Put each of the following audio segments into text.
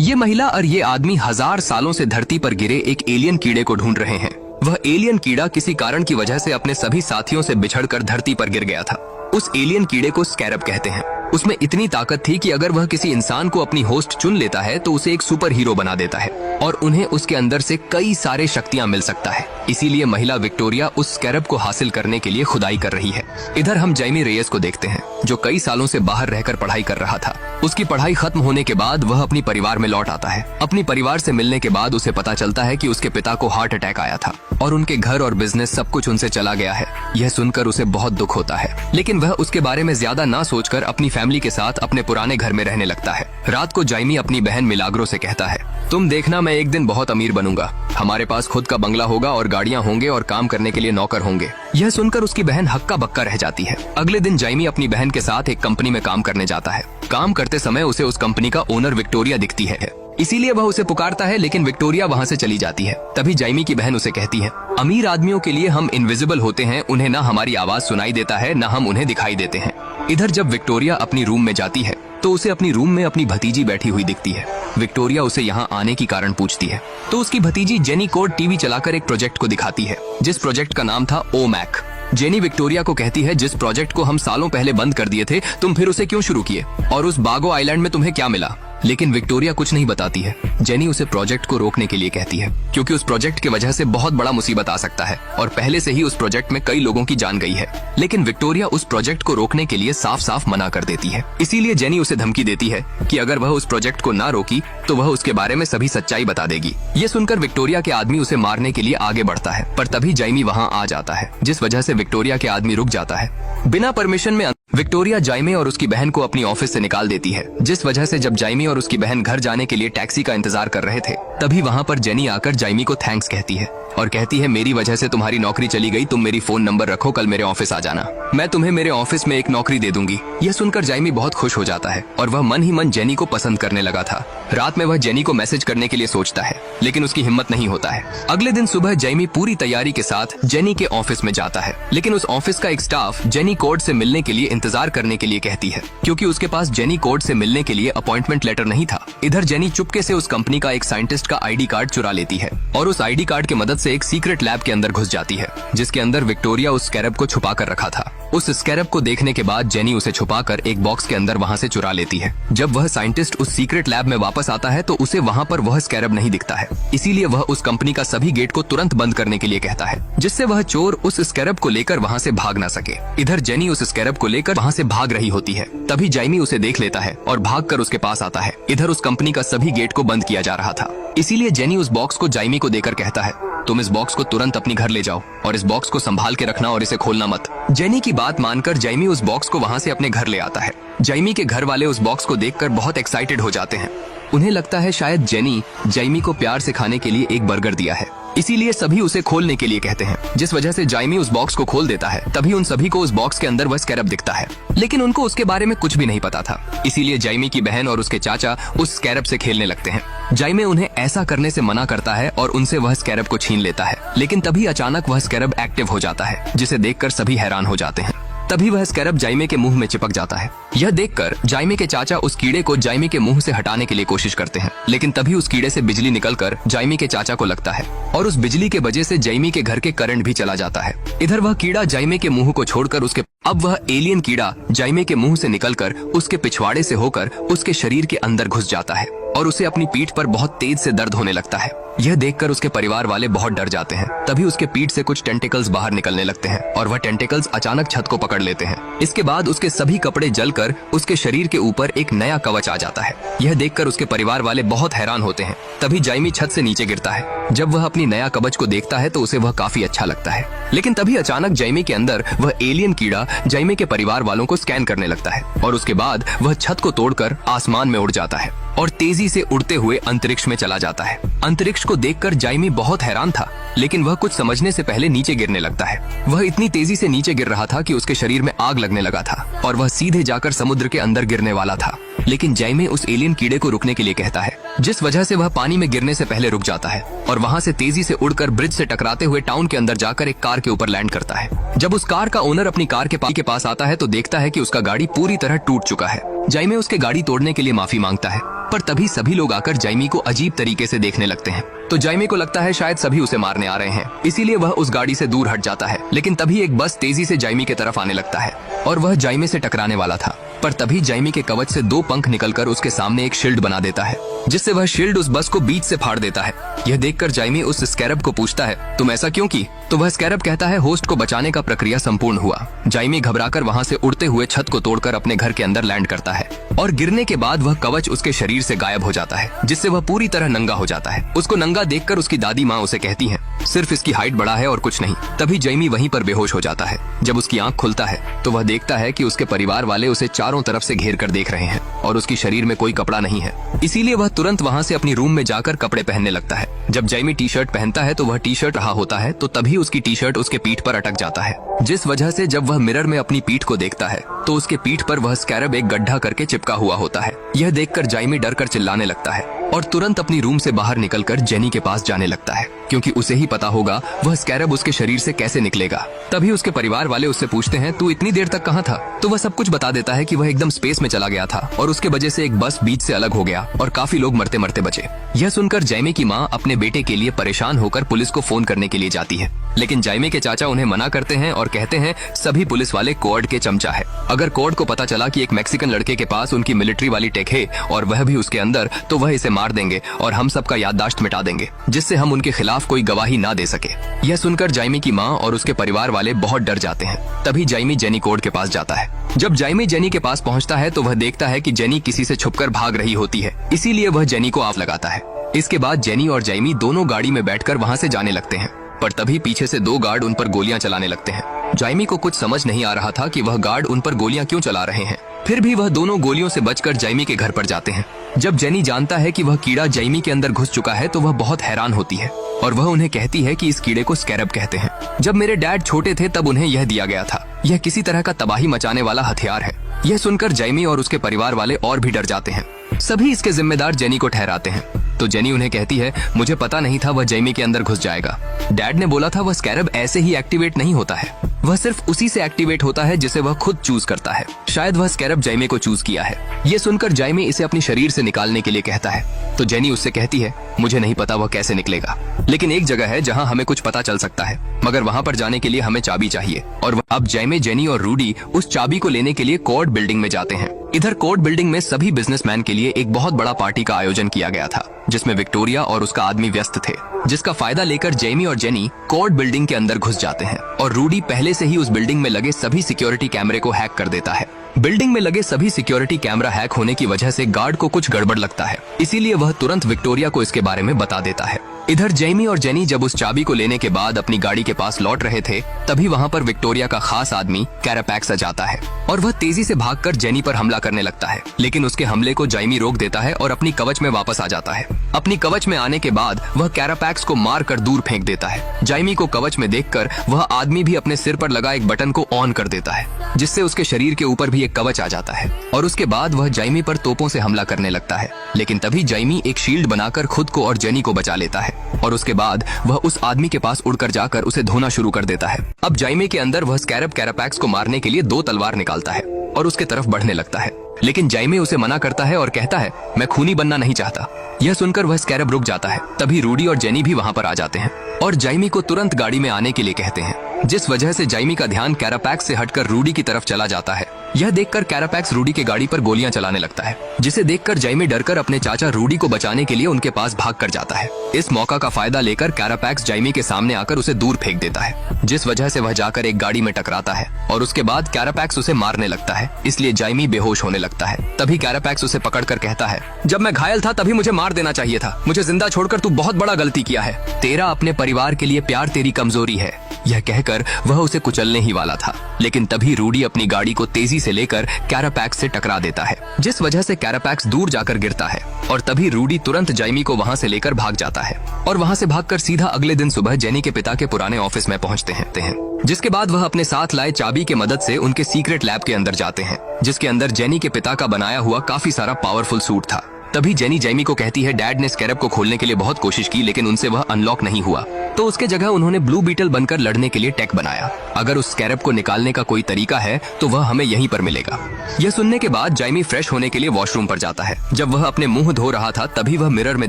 ये महिला और ये आदमी 1000 सालों से धरती पर गिरे एक एलियन कीड़े को ढूंढ रहे हैं। वह एलियन कीड़ा किसी कारण की वजह से अपने सभी साथियों से बिछड़कर धरती पर गिर गया था। उस एलियन कीड़े को स्कैरब कहते हैं। उसमें इतनी ताकत थी कि अगर वह किसी इंसान को अपनी होस्ट चुन लेता है तो उसे एक सुपर हीरो बना देता है और उन्हें उसके अंदर से कई सारे शक्तियां मिल सकता है। इसीलिए महिला विक्टोरिया उस स्कैरब को हासिल करने के लिए खुदाई कर रही है। इधर हम जैमी रेयस को देखते हैं, जो कई सालों से बाहर रहकर पढ़ाई कर रहा था। उसकी पढ़ाई खत्म होने के बाद वह अपनी परिवार में लौट आता है। अपनी परिवार से मिलने के बाद उसे पता चलता है कि उसके पिता को हार्ट अटैक आया था और उनके घर और बिजनेस सब कुछ उनसे चला गया है। यह सुनकर उसे बहुत दुख होता है, लेकिन वह उसके बारे में ज्यादा ना सोचकर अपनी फैमिली के साथ अपने पुराने घर में रहने लगता है। रात को जैमी अपनी बहन मिलाग्रो से कहता है, तुम देखना मैं एक दिन बहुत अमीर बनूंगा। हमारे पास खुद का बंगला होगा और गाड़ियां होंगे और काम करने के लिए नौकर होंगे। यह सुनकर उसकी बहन हक्का बक्का रह जाती है। अगले दिन जैमी अपनी बहन के साथ एक कंपनी में काम करने जाता है। काम करते समय उसे उस कंपनी का ओनर विक्टोरिया दिखती है, इसीलिए वह उसे पुकारता है, लेकिन विक्टोरिया वहाँ से चली जाती है। तभी जैमी की बहन उसे कहती है, अमीर आदमियों के लिए हम इनविजिबल होते हैं, उन्हें ना हमारी आवाज सुनाई देता है ना हम उन्हें दिखाई देते हैं। इधर जब विक्टोरिया अपनी रूम में जाती है तो उसे अपनी रूम में अपनी भतीजी बैठी हुई दिखती है। विक्टोरिया उसे यहाँ आने की कारण पूछती है तो उसकी भतीजी जेनी कोड टीवी चलाकर एक प्रोजेक्ट को दिखाती है, जिस प्रोजेक्ट का नाम था ओमैक। जेनी विक्टोरिया को कहती है, जिस प्रोजेक्ट को हम सालों पहले बंद कर दिए थे, तुम फिर उसे क्यों शुरू किए और उस बागो आइलैंड में तुम्हें क्या मिला? लेकिन विक्टोरिया कुछ नहीं बताती है। जेनी उसे प्रोजेक्ट को रोकने के लिए कहती है, क्योंकि उस प्रोजेक्ट की वजह से बहुत बड़ा मुसीबत आ सकता है और पहले से ही उस प्रोजेक्ट में कई लोगों की जान गई है। लेकिन विक्टोरिया उस प्रोजेक्ट को रोकने के लिए साफ साफ मना कर देती है। इसीलिए जेनी उसे धमकी देती है कि अगर वह उस प्रोजेक्ट को ना रोकी तो वह उसके बारे में सभी सच्चाई बता देगी। ये सुनकर विक्टोरिया के आदमी उसे मारने के लिए आगे बढ़ता है, पर तभी जैमी वहाँ आ जाता है, जिस वजह से विक्टोरिया के आदमी रुक जाता है। बिना परमिशन में विक्टोरिया जैमी और उसकी बहन को अपनी ऑफिस से निकाल देती है, जिस वजह से जब जैमी और उसकी बहन घर जाने के लिए टैक्सी का इंतजार कर रहे थे, तभी वहाँ पर जेनी आकर जैमी को थैंक्स कहती है और कहती है, मेरी वजह से तुम्हारी नौकरी चली गई, तुम मेरी फोन नंबर रखो, कल मेरे ऑफिस आ जाना, मैं तुम्हें मेरे ऑफिस में एक नौकरी दे दूंगी। यह सुनकर जैमी बहुत खुश हो जाता है और वह मन ही मन जेनी को पसंद करने लगा था। रात में वह जेनी को मैसेज करने के लिए सोचता है, लेकिन उसकी हिम्मत नहीं होता है। अगले दिन सुबह जैमी पूरी तैयारी के साथ जेनी के ऑफिस में जाता है, लेकिन उस ऑफिस का एक स्टाफ जेनी कोड से मिलने के लिए इंतजार करने के लिए कहती है, क्योंकि उसके पास जेनी कोड से मिलने के लिए अपॉइंटमेंट लेटर नहीं था। इधर जेनी चुपके से उस कंपनी का एक साइंटिस्ट का आईडी कार्ड चुरा लेती है और उस आईडी कार्ड की मदद से एक सीक्रेट लैब के अंदर घुस जाती है, जिसके अंदर विक्टोरिया उस स्कैरब को छुपा कर रखा था। उस स्कैरब को देखने के बाद जेनी उसे छुपाकर एक बॉक्स के अंदर वहाँ से चुरा लेती है। जब वह साइंटिस्ट उस सीक्रेट लैब में वापस आता है तो उसे वहाँ पर वह स्कैरब नहीं दिखता है। इसीलिए वह उस कंपनी का सभी गेट को तुरंत बंद करने के लिए कहता है, जिससे वह चोर उस स्कैरब को लेकर वहाँ से भाग ना सके। इधर जेनी उस स्कैरब को लेकर वहाँ से भाग रही होती है, तभी जैमी उसे देख लेता है और भागकर उसके पास आता है। इधर उस कंपनी का सभी गेट को बंद किया जा रहा था, इसीलिए जेनी उस बॉक्स को जैमी को देकर कहता है, तुम इस बॉक्स को तुरंत अपनी घर ले जाओ और इस बॉक्स को संभाल के रखना और इसे खोलना मत। जेनी की बात मानकर जैमी उस बॉक्स को वहाँ से अपने घर ले आता है। जैमी के घर वाले उस बॉक्स को देखकर बहुत एक्साइटेड हो जाते हैं। उन्हें लगता है शायद जेनी जैमी को प्यार से खाने के लिए एक बर्गर दिया है, इसीलिए सभी उसे खोलने के लिए कहते हैं, जिस वजह से जैमी उस बॉक्स को खोल देता है। तभी उन सभी को उस बॉक्स के अंदर वह स्कैरब दिखता है, लेकिन उनको उसके बारे में कुछ भी नहीं पता था। इसीलिए जैमी की बहन और उसके चाचा उस स्कैरब से खेलने लगते हैं। जैमी उन्हें ऐसा करने से मना करता है और उनसे वह स्कैरब को छीन लेता है, लेकिन तभी अचानक वह स्कैरब एक्टिव हो जाता है, जिसे देखकर सभी हैरान हो जाते हैं। तभी वह स्कैरब जैमी के मुंह में चिपक जाता है। यह देखकर जैमी के चाचा उस कीड़े को जैमी के मुंह से हटाने के लिए कोशिश करते हैं, लेकिन तभी उस कीड़े से बिजली निकलकर जैमी के चाचा को लगता है और उस बिजली के वजह से जैमी के घर के करंट भी चला जाता है। इधर वह कीड़ा जैमी के मुंह को छोड़कर अब वह एलियन कीड़ा जैमी के मुंह से निकलकर उसके पिछवाड़े से होकर उसके शरीर के अंदर घुस जाता है और उसे अपनी पीठ पर बहुत तेज से दर्द होने लगता है। यह देखकर उसके परिवार वाले बहुत डर जाते हैं। तभी उसके पीठ से कुछ टेंटिकल्स बाहर निकलने लगते हैं और वह टेंटिकल्स अचानक छत को पकड़ लेते हैं। इसके बाद उसके सभी कपड़े जलकर उसके शरीर के ऊपर एक नया कवच आ जाता है। यह देखकर उसके परिवार वाले बहुत हैरान होते हैं। तभी जैमी छत से नीचे गिरता है। जब वह अपनी नया कवच को देखता है तो उसे वह काफी अच्छा लगता है, लेकिन तभी अचानक जैमी के अंदर वह एलियन कीड़ा जैमी के परिवार वालों को स्कैन करने लगता है और उसके बाद वह छत को तोड़कर आसमान में उड़ जाता है और तेजी से उड़ते हुए अंतरिक्ष में चला जाता है। अंतरिक्ष को देखकर जैमी बहुत हैरान था, लेकिन वह कुछ समझने से पहले नीचे गिरने लगता है। वह इतनी तेजी से नीचे गिर रहा था कि उसके शरीर में आग लगने लगा था और वह सीधे जाकर समुद्र के अंदर गिरने वाला था। लेकिन जैमी उस एलियन कीड़े को रुकने के लिए कहता है, जिस वजह से वह पानी में गिरने से पहले रुक जाता है और वहाँ से तेजी से उड़कर ब्रिज से टकराते हुए टाउन के अंदर जाकर एक कार के ऊपर लैंड करता है। जब उस कार का ओनर अपनी कार के पास आता है तो देखता है कि उसका गाड़ी पूरी तरह टूट चुका है। जैमी उसके गाड़ी तोड़ने के लिए माफी मांगता है पर तभी सभी लोग आकर जाइमी को अजीब तरीके से देखने लगते हैं। तो जाइमी को लगता है शायद सभी उसे मारने आ रहे हैं, इसीलिए वह उस गाड़ी से दूर हट जाता है। लेकिन तभी एक बस तेजी से जाइमी की तरफ आने लगता है और वह जाइमी से टकराने वाला था, पर तभी जाइमी के कवच से 2 पंख निकलकर उसके सामने एक शील्ड बना देता है, जिससे वह शील्ड उस बस को बीच से फाड़ देता है। यह देखकर जाइमी उस स्कैरब को पूछता है, तुम ऐसा क्यों की? तो वह स्कैरब कहता है, होस्ट को बचाने का प्रक्रिया संपूर्ण हुआ। जाइमी घबराकर वहां से उड़ते हुए छत को तोड़कर अपने घर के अंदर लैंड करता है और गिरने के बाद वह कवच उसके शरीर से गायब हो जाता है, जिससे वह पूरी तरह नंगा हो जाता है। उसको नंगा देखकर उसकी दादी माँ उसे कहती है, सिर्फ इसकी हाइट बड़ा है और कुछ नहीं। तभी जाइमी वहीं पर बेहोश हो जाता है। जब उसकी आंख खुलता है तो वह देखता है कि उसके परिवार वाले उसे चारों तरफ से घेर कर देख रहे हैं और उसकी शरीर में कोई कपड़ा नहीं है, इसीलिए वह तुरंत वहां से अपनी रूम में जाकर कपड़े पहनने लगता है। जब जाइमी टी शर्ट पहनता है तो वह टी शर्ट रहा होता है, तो तभी उसकी टी शर्ट उसके पीठ पर अटक जाता है, जिस वजह से जब वह मिरर में अपनी पीठ को देखता है तो उसके पीठ पर वह स्कैरब एक गड्ढा करके चिपका हुआ होता है। यह देखकर जाइमी डर कर चिल्लाने लगता है और तुरंत अपनी रूम से बाहर निकलकर जेनी के पास जाने लगता है, क्योंकि उसे ही पता होगा वह स्कैरब उसके शरीर से कैसे निकलेगा। तभी उसके परिवार वाले उससे पूछते हैं, तू इतनी देर तक कहाँ था? तो वह सब कुछ बता देता है कि वह एकदम स्पेस में चला गया था और उसके वजह से एक बस बीच से अलग हो गया और काफी लोग मरते मरते बचे। यह सुनकर जाइमी की माँ अपने बेटे के लिए परेशान होकर पुलिस को फोन करने के लिए जाती है, लेकिन जाइमी के चाचा उन्हें मना करते हैं और कहते हैं सभी पुलिस वाले कोड के चमचा है। अगर कोड को पता चला कि एक मैक्सिकन लड़के के पास उनकी मिलिट्री वाली टेक है और वह भी उसके अंदर, तो वह इसे मार देंगे और हम सबका याददाश्त मिटा देंगे, जिससे हम उनके खिलाफ कोई गवाही ना दे सके। यह सुनकर जाइमी की माँ और उसके परिवार वाले बहुत डर जाते हैं। तभी जाइमी जेनी कोड के पास जाता है। जब जाइमी जेनी के पास पहुंचता है तो वह देखता है कि जेनी किसी से छुपकर भाग रही होती है, इसीलिए वह जेनी को आग लगाता है। इसके बाद जेनी और जाइमी दोनों गाड़ी में बैठकर वहां से जाने लगते हैं, पर तभी पीछे से 2 गार्ड उन पर गोलियां चलाने लगते हैं। जाइमी को कुछ समझ नहीं आ रहा था कि वह गार्ड उन पर गोलियां क्यों चला रहे हैं, फिर भी वह दोनों गोलियों से बचकर जाइमी के घर पर जाते हैं। जब जेनी जानता है कि वह कीड़ा जाइमी के अंदर घुस चुका है तो वह बहुत हैरान होती है और वह उन्हें कहती है कि इस कीड़े को स्कैरब कहते हैं। जब मेरे डैड छोटे थे तब उन्हें यह दिया गया था। यह किसी तरह का तबाही मचाने वाला हथियार है। यह सुनकर जाइमी और उसके परिवार वाले और भी डर जाते हैं। सभी इसके जिम्मेदार जेनी को ठहराते हैं। तो जेनी उन्हें कहती है, मुझे पता नहीं था वह जाइमी के अंदर घुस जाएगा। डैड ने बोला था वह स्कैरब ऐसे ही एक्टिवेट नहीं होता है, वह सिर्फ उसी से एक्टिवेट होता है जिसे वह खुद चूज करता है। शायद वह स्कैरब जाइमी को चूज किया है। ये सुनकर जाइमी इसे अपनी शरीर से निकालने के लिए कहता है। तो जेनी उससे कहती है, मुझे नहीं पता वह कैसे निकलेगा, लेकिन एक जगह है जहां हमें कुछ पता चल सकता है, मगर वहां पर जाने के लिए हमें चाबी चाहिए। और अब जाइमी, जेनी और रूडी उस चाबी को लेने के लिए कोर्ट बिल्डिंग में जाते हैं। इधर कोर्ट बिल्डिंग में सभी बिजनेसमैन के लिए एक बहुत बड़ा पार्टी का आयोजन किया गया था, जिसमें विक्टोरिया और उसका आदमी व्यस्त थे, जिसका फायदा लेकर जेमी और जेनी कोर्ट बिल्डिंग के अंदर घुस जाते हैं और रूडी पहले से ही उस बिल्डिंग में लगे सभी सिक्योरिटी कैमरे को हैक कर देता है। बिल्डिंग में लगे सभी सिक्योरिटी कैमरा हैक होने की वजह से गार्ड को कुछ गड़बड़ लगता है, इसीलिए वह तुरंत विक्टोरिया को इसके बारे में बता देता है। इधर जेमी और जेनी जब उस चाबी को लेने के बाद अपनी गाड़ी के पास लौट रहे थे, तभी वहां पर विक्टोरिया का खास आदमी कैरापैक्स आ जाता है और वह तेजी से भागकर जेनी पर हमला करने लगता है, लेकिन उसके हमले को जेमी रोक देता है और अपनी कवच में वापस आ जाता है। अपनी कवच में आने के बाद वह कैरापैक्स को मार कर दूर फेंक देता है। जेमी को कवच में देखकर वह आदमी भी अपने सिर पर लगा एक बटन को ऑन कर देता है, जिससे उसके शरीर के ऊपर भी एक कवच आ जाता है और उसके बाद वह जेमी पर तोपों से हमला करने लगता है। लेकिन तभी जेमी एक शील्ड बनाकर खुद को और जेनी को बचा लेता है और उसके बाद वह उस आदमी के पास उड़कर जाकर उसे धोना शुरू कर देता है। अब जेमी के अंदर वह स्कैरब कैरापैक्स को मारने के लिए 2 तलवार निकालता है और उसके तरफ बढ़ने लगता है, लेकिन जेमी उसे मना करता है और कहता है, मैं खूनी बनना नहीं चाहता। यह सुनकर वह स्कैरब रुक जाता है। तभी रूडी और जेनी भी वहां पर आ जाते हैं और जेमी को तुरंत गाड़ी में आने के लिए कहते हैं, जिस वजह से जेमी का ध्यान कैरापैक्स से हटकर रूडी की तरफ चला जाता है। यह देखकर कैरापैक्स रूडी के गाड़ी पर गोलियां चलाने लगता है, जिसे देखकर जेमी डरकर अपने चाचा रूडी को बचाने के लिए उनके पास भाग कर जाता है। इस मौका का फायदा लेकर कैरापैक्स जेमी के सामने आकर उसे दूर फेंक देता है, जिस वजह से वह जाकर एक गाड़ी में टकराता है और उसके बाद कैरापैक्स उसे मारने लगता है, इसलिए जेमी बेहोश होने लगता है। तभी कैरापैक्स उसे पकड़कर कहता है, जब मैं घायल था तभी मुझे मार देना चाहिए था, मुझे जिंदा छोड़कर तू बहुत बड़ा गलती किया है। तेरा अपने परिवार के लिए प्यार तेरी कमजोरी है। यह कहकर वह उसे कुचलने ही वाला था, लेकिन तभी रूडी अपनी गाड़ी को तेजी से लेकर कैरापैक्स से टकरा देता है, जिस वजह से कैरापैक्स दूर जाकर गिरता है और तभी रूडी तुरंत जेमी को वहां से लेकर भाग जाता है और वहां से भागकर सीधा अगले दिन सुबह जेनी के पिता के पुराने ऑफिस में पहुंचते हैं, जिसके बाद वह अपने साथ लाए चाबी के मदद से उनके सीक्रेट लैब के अंदर जाते हैं, जिसके अंदर जेनी के पिता का बनाया हुआ काफी सारा पावरफुल सूट था। तभी जेनी जाइमी को कहती है डैड ने स्कैरब को खोलने के लिए बहुत कोशिश की लेकिन उनसे वह अनलॉक नहीं हुआ, तो उसके जगह उन्होंने ब्लू बीटल बनकर लड़ने के लिए टेक बनाया। अगर उस स्कैरब को निकालने का कोई तरीका है तो वह हमें यहीं पर मिलेगा। यह सुनने के बाद जाइमी फ्रेश होने के लिए वॉशरूम पर जाता है। जब वह अपने मुंह धो रहा था तभी वह मिरर में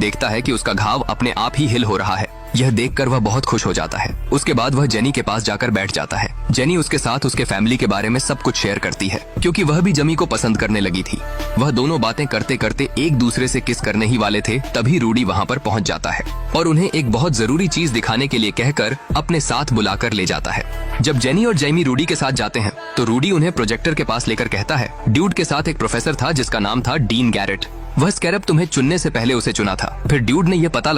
देखता है कि उसका घाव अपने आप ही हिल हो रहा है। यह देखकर वह बहुत खुश हो जाता है। उसके बाद वह जेनी के पास जाकर बैठ जाता है। जेनी उसके साथ उसके फैमिली के बारे में सब कुछ शेयर करती है क्योंकि वह भी जमी को पसंद करने लगी थी। वह दोनों बातें करते करते एक दूसरे से किस करने ही वाले थे, तभी रूडी वहाँ पर पहुँच जाता है और उन्हें एक बहुत जरूरी चीज दिखाने के लिए कहकर अपने साथ बुलाकर ले जाता है। जब जेनी और जाइमी रूडी के साथ जाते हैं तो रूडी उन्हें प्रोजेक्टर के पास लेकर कहता है ड्यूड के साथ एक प्रोफेसर था जिसका नाम था डीन गैरेट। वह स्कैरब तुम्हें चुनने से पहले उसे चुना था। फिर ड्यूड ये पता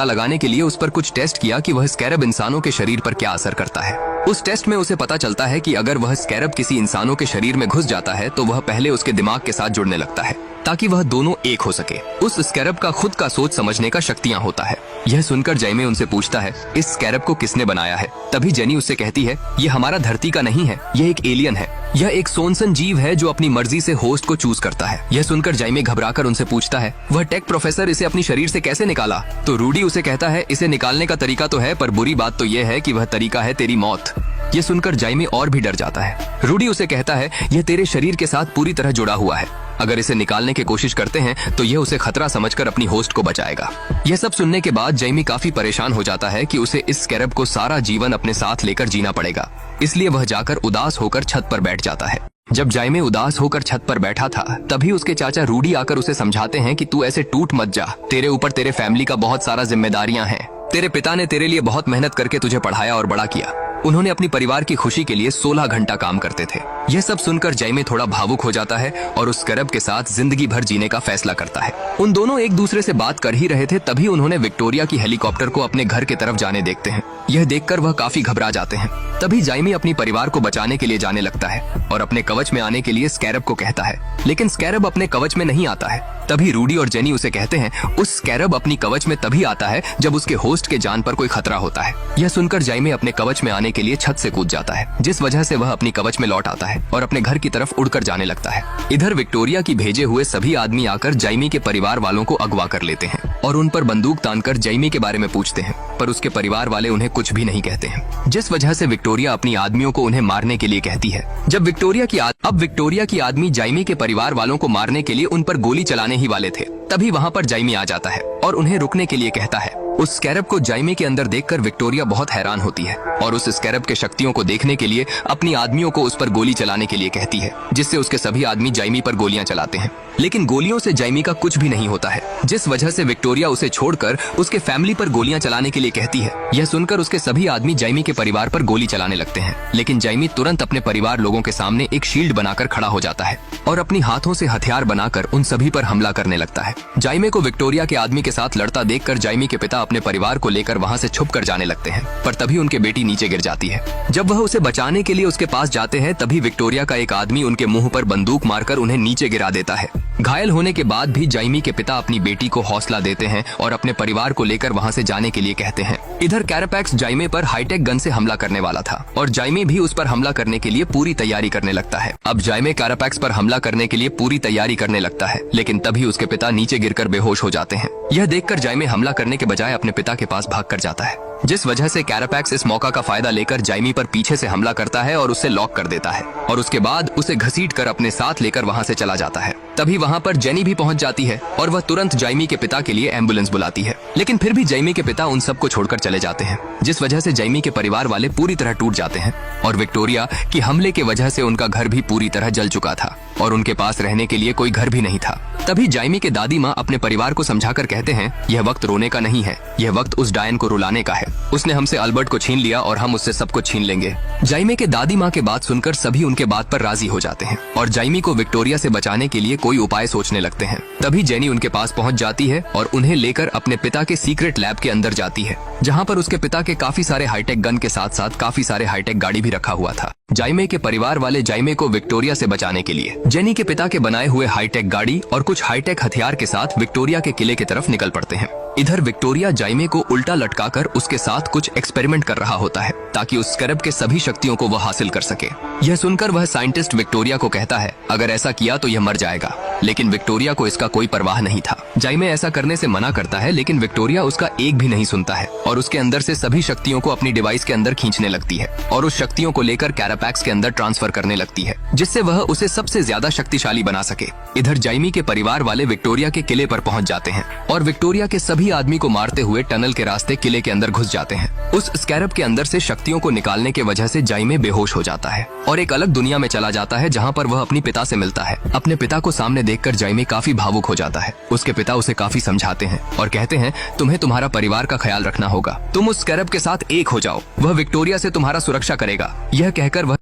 लगाने के लिए उस पर कुछ टेस्ट किया कि वह स्कैरब इंसानों के शरीर पर क्या असर करता है। उस टेस्ट में उसे पता चलता है कि अगर वह स्कैरब किसी इंसानों के शरीर में घुस जाता है तो वह पहले उसके दिमाग के साथ जुड़ने लगता है ताकि वह दोनों एक हो सके। उस स्कैरब का खुद का सोच समझने का शक्तियाँ होता है। यह सुनकर जाइमे उनसे पूछता है इस स्कैरब को किसने बनाया है। तभी जेनी उससे कहती है ये हमारा धरती का नहीं है, यह एक एलियन है। यह एक सोनसन जीव है जो अपनी मर्जी से होस्ट को चूज करता है। यह सुनकर जाइमे घबराकर उनसे पूछता है वह टेक प्रोफेसर इसे अपनी शरीर से कैसे निकाला। तो रूडी उसे कहता है इसे निकालने का तरीका तो है, पर बुरी बात तो यह है कि वह तरीका है तेरी मौत। यह सुनकर जाइमे और भी डर जाता है। रूडी उसे कहता है यह तेरे शरीर के साथ पूरी तरह जुड़ा हुआ है, अगर इसे निकालने की कोशिश करते हैं तो यह उसे खतरा समझकर अपनी होस्ट को बचाएगा। यह सब सुनने के बाद जाइमी काफी परेशान हो जाता है कि उसे इस स्कैरब को सारा जीवन अपने साथ लेकर जीना पड़ेगा, इसलिए वह जाकर उदास होकर छत पर बैठ जाता है। जब जाइमे उदास होकर छत पर बैठा था तभी उसके चाचा रूडी आकर उसे समझाते हैं कि तू ऐसे टूट मत जा, तेरे ऊपर तेरे फैमिली का बहुत सारा जिम्मेदारियां हैं। तेरे पिता ने तेरे लिए बहुत मेहनत करके तुझे पढ़ाया और बड़ा किया। उन्होंने अपनी परिवार की खुशी के लिए 16 घंटा काम करते थे। यह सब सुनकर जाइमे थोड़ा भावुक हो जाता है और उस स्कैरब के साथ जिंदगी भर जीने का फैसला करता है। उन दोनों एक दूसरे से बात कर ही रहे थे तभी उन्होंने विक्टोरिया की हेलीकॉप्टर को अपने घर की तरफ जाने देखते हैं। यह देखकर वह काफी घबरा जाते हैं। तभी जाइमे अपनी परिवार को बचाने के लिए जाने लगता है और अपने कवच में आने के लिए स्कैरब को कहता है, लेकिन स्कैरब अपने कवच में नहीं आता है। तभी रूडी और जेनी उसे कहते हैं उस स्कैरब अपनी कवच में तभी आता है जब उसके होस्ट के जान पर कोई खतरा होता है। यह सुनकर जाइमे अपने कवच में आने के लिए छत से कूद जाता है, जिस वजह से वह अपनी कवच में लौट आता है और अपने घर की तरफ उड़कर जाने लगता है। इधर विक्टोरिया की भेजे हुए सभी आदमी आकर जाइमी के परिवार वालों को अगवा कर लेते हैं और उन पर बंदूक तानकर जाइमी के बारे में पूछते हैं, पर उसके परिवार वाले उन्हें कुछ भी नहीं कहते हैं, जिस वजह से विक्टोरिया अपनी आदमियों को उन्हें मारने के लिए कहती है। जब विक्टोरिया की आदमी जाइमी के परिवार वालों को मारने के लिए उन पर गोली चलाने ही वाले थे, तभी वहाँ पर जाइमी आ जाता है और उन्हें रुकने के लिए कहता है। उस स्कैरब को जाइमे के अंदर देखकर विक्टोरिया बहुत हैरान होती है और उस स्कैरब के शक्तियों को देखने के लिए अपनी आदमियों को उस पर गोली चलाने के लिए कहती है, जिससे उसके सभी आदमी जाइमी पर गोलियां चलाते हैं, लेकिन गोलियों से जाइमी का कुछ भी नहीं होता है, जिस वजह से विक्टोरिया उसे छोड़कर उसके फैमिली पर गोलियां चलाने के लिए कहती है। यह सुनकर उसके सभी आदमी जाइमी के परिवार पर गोली चलाने लगते हैं, लेकिन जाइमी तुरंत अपने परिवार लोगों के सामने एक शील्ड बनाकर खड़ा हो जाता है और अपनी हाथों से हथियार बनाकर उन सभी पर हमला करने लगता है। जाइमे को विक्टोरिया के आदमी के साथ लड़ता देखकर जाइमी के पिता अपने परिवार को लेकर वहाँ से छुप कर जाने लगते हैं, पर तभी उनके बेटी नीचे गिर जाती है। जब वह उसे बचाने के लिए उसके पास जाते हैं तभी विक्टोरिया का एक आदमी उनके मुंह पर बंदूक मारकर उन्हें नीचे गिरा देता है। घायल होने के बाद भी जाइमी के पिता अपनी बेटी को हौसला देते हैं और अपने परिवार को लेकर वहाँ से जाने के लिए कहते हैं। इधर कैरापैक्स जाइमे पर हाईटेक गन से हमला करने वाला था और जाइमे भी उस पर हमला करने के लिए पूरी तैयारी करने लगता है। अब जाइमे कैरापैक्स पर हमला करने के लिए पूरी तैयारी करने लगता है, लेकिन तभी उसके पिता नीचे गिरकर बेहोश हो जाते हैं। यह देखकर जाइमे हमला करने के बजाय अपने पिता के पास भाग कर जाता है, जिस वजह से कैरापैक्स इस मौका का फायदा लेकर जाइमी पर पीछे से हमला करता है और उसे लॉक कर देता है और उसके बाद उसे घसीटकर अपने साथ लेकर वहाँ से चला जाता है। तभी वहाँ पर जेनी भी पहुँच जाती है और वह तुरंत जाइमी के पिता के लिए एम्बुलेंस बुलाती है, लेकिन फिर भी जाइमी के पिता उन सबको छोड़कर चले जाते हैं, जिस वजह से जाइमी के परिवार वाले पूरी तरह टूट जाते हैं और विक्टोरिया की हमले के वजह से उनका घर भी पूरी तरह जल चुका था और उनके पास रहने के लिए कोई घर भी नहीं था। तभी जाइमी के दादी माँ अपने परिवार को समझाकर कहते हैं, यह वक्त रोने का नहीं है, यह वक्त उस डायन को रुलाने का है। उसने हमसे अल्बर्ट को छीन लिया और हम उससे सब कुछ छीन लेंगे। जाइमी के दादी माँ के बात सुनकर सभी उनके बात पर राजी हो जाते हैं और जाइमी को विक्टोरिया से बचाने के लिए कोई उपाय सोचने लगते हैं। तभी जेनी उनके पास पहुँच जाती है और उन्हें लेकर अपने पिता के सीक्रेट लैब के अंदर जाती है, जहाँ पर उसके पिता के काफी सारे हाईटेक गन के साथ साथ काफी सारे हाईटेक गाड़ी भी रखा हुआ था। जाइमे के परिवार वाले जाइमे को विक्टोरिया से बचाने के लिए जेनी के पिता के बनाए हुए हाईटेक गाड़ी और कुछ हाईटेक हथियार के साथ विक्टोरिया के किले की तरफ निकल पड़ते हैं। इधर विक्टोरिया जाइमे को उल्टा लटकाकर उसके साथ कुछ एक्सपेरिमेंट कर रहा होता है ताकि उस स्कैरब के सभी शक्तियों को वह हासिल कर सके। यह सुनकर वह साइंटिस्ट विक्टोरिया को कहता है अगर ऐसा किया तो यह मर जाएगा, लेकिन विक्टोरिया को इसका कोई परवाह नहीं था। जाइमे ऐसा करने से मना करता है, लेकिन विक्टोरिया उसका एक भी नहीं सुनता है और उसके अंदर से सभी शक्तियों को अपनी डिवाइस के अंदर खींचने लगती है और उस शक्तियों को लेकर कैरापैक्स के अंदर ट्रांसफर करने लगती है, जिससे वह उसे सबसे ज्यादा शक्तिशाली बना सके। इधर जाइमी के परिवार वाले विक्टोरिया के किले पर पहुंच जाते हैं और विक्टोरिया के सभी आदमी को मारते हुए टनल के रास्ते किले के अंदर घुस जाते हैं। उस स्कैरब के अंदर से शक्तियों को निकालने के वजह से जाइमे बेहोश हो जाता है और एक अलग दुनिया में चला जाता है, जहाँ पर वह अपनी पिता से मिलता है। अपने पिता को सामने देखकर जाइमे काफी भावुक हो जाता है। उसके पिता उसे काफी समझाते हैं और कहते हैं तुम्हें तुम्हारा परिवार का ख्याल रखना होगा, तुम उस स्कैरब के साथ एक हो जाओ, वह विक्टोरिया से तुम्हारा सुरक्षा करेगा। यह कहकर वह